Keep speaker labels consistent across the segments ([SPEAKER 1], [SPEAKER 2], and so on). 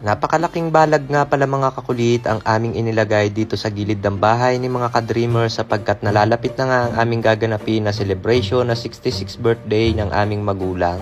[SPEAKER 1] Napakalaking balag nga pala mga kakulit ang aming inilagay dito sa gilid ng bahay ni mga ka-dreamers sapagkat nalalapit na nga ang aming gaganapin na celebration na 66th birthday ng aming magulang.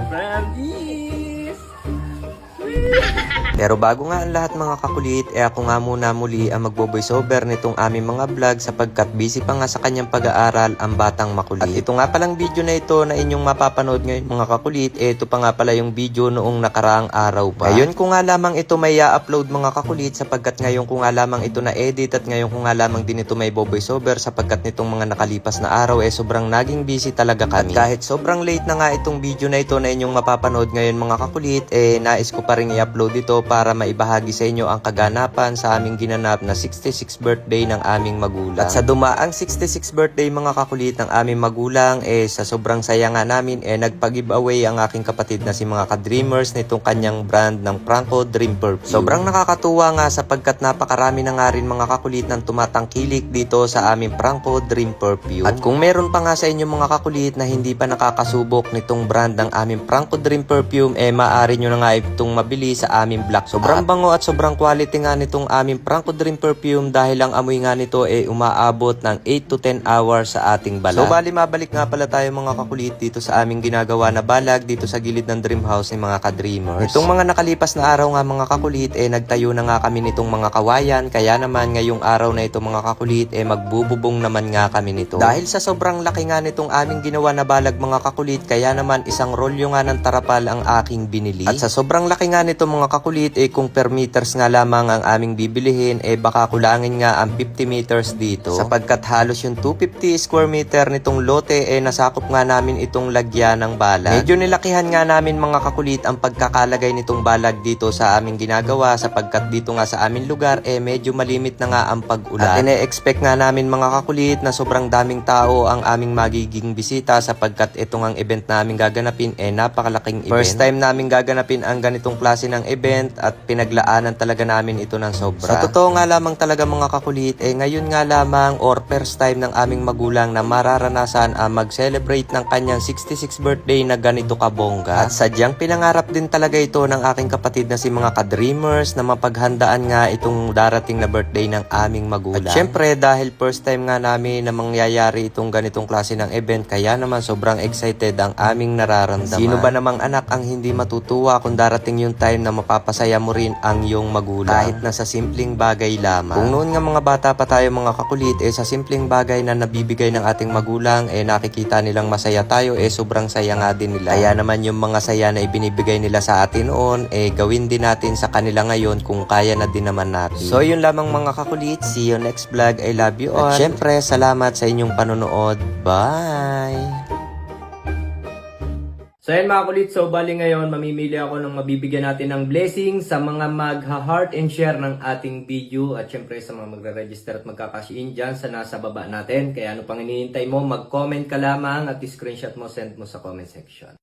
[SPEAKER 1] Pero bago nga ang lahat mga kakulit, ako nga muna muli ang magbo-voiceover nitong aming mga vlog sapagkat busy pa nga sa kanyang pag-aaral ang batang makulit. At ito nga palang video na ito na inyong mapapanood ngayon mga kakulit, ito pa nga pala yung video noong nakaraang araw pa. Ngayon ko nga lamang ito may upload mga kakulit sapagkat ngayon ko nga lamang ito na-edit at ngayon ko nga lamang din ito may voiceover sapagkat nitong mga nakalipas na araw sobrang naging busy talaga kami. At kahit sobrang late na nga itong video na ito na inyong mapapanood ngayon mga kakulit, nais ko pa rin i-upload ito para maibahagi sa inyo ang kaganapan sa aming ginanap na 66th birthday ng aming magulang. At sa dumaang 66th birthday mga kakulit ng aming magulang, sa sobrang saya nga namin, nagpa-giveaway ang aking kapatid na si mga ka-dreamers nitong kanyang brand ng Franco Dream Perfume. Sobrang nakakatuwa nga sapagkat napakarami na nga rin mga kakulit ng tumatangkilik dito sa aming Franco Dream Perfume. At kung meron pa nga sa inyo mga kakulit na hindi pa nakakasubok nitong brand ng aming Franco Dream Perfume, maaari nyo na nga itong mabili sa aming Black. Sobrang bango at sobrang quality nga nitong aming Franco Dream Perfume dahil ang amoy nga nito umaabot ng 8 to 10 hours sa ating balat. So bali mabalik nga pala tayo mga kakulit dito sa aming ginagawa na balag dito sa gilid ng dream house ni mga ka-dreamers. Itong mga nakalipas na araw nga mga kakulit, nagtayo na nga kami nitong mga kawayan, kaya naman ngayong araw na ito mga kakulit, magbububong naman nga kami nito. Dahil sa sobrang laki nga nitong aming ginawa na balag mga kakulit, kaya naman isang rolyo nga ng tarapal ang aking binili. At sa sobrang laki nga nito mga kakulit, kung per meters nga lamang ang aming bibilihin, baka kulangin nga ang 50 meters dito. Sapagkat halos yung 250 square meter nitong lote, nasakop nga namin itong lagyan ng balag. Medyo nilakihan nga namin mga kakulit ang pagkakalagay nitong balag dito sa aming ginagawa sapagkat dito nga sa aming lugar, medyo malimit na nga ang pag-ulan. At ine-expect nga namin mga kakulit na sobrang daming tao ang aming magiging bisita sapagkat itong ang event namin gaganapin, napakalaking event. First time namin gaganapin ang ganitong klase ng event at pinaglaanan talaga namin ito ng sobra. Sa totoo nga lamang talaga mga kakulit, ngayon nga lamang or first time ng aming magulang na mararanasan ang mag-celebrate ng kanyang 66th birthday na ganito kabongga. At sadyang pinangarap din talaga ito ng aking kapatid na si mga ka-dreamers na mapaghandaan nga itong darating na birthday ng aming magulang. At syempre dahil first time nga namin na mangyayari itong ganitong klase ng event, kaya naman sobrang excited ang aming nararamdaman. Sino ba namang anak ang hindi matutuwa kung darating yung time na mapapasaya mo rin ang iyong magulang kahit na sa simpleng bagay lamang. Kung noon nga mga bata pa tayo mga kakulit, sa simpleng bagay na nabibigay ng ating magulang, nakikita nilang masaya tayo, sobrang saya nga din nila. Kaya naman yung mga saya na ibinibigay nila sa atin noon, gawin din natin sa kanila ngayon kung kaya na din naman natin. So yun lamang mga kakulit, see you next vlog. I love you all. At syempre, salamat sa inyong panonood. Bye!
[SPEAKER 2] So yan mga kulit, so bali ngayon mamimili ako ng mabibigyan natin ng blessing sa mga magha-heart and share ng ating video at syempre sa mga magre-register at magka-cash in dyan sa nasa baba natin. Kaya ano pang hinihintay mo, mag-comment ka lamang at screenshot mo, send mo sa comment section.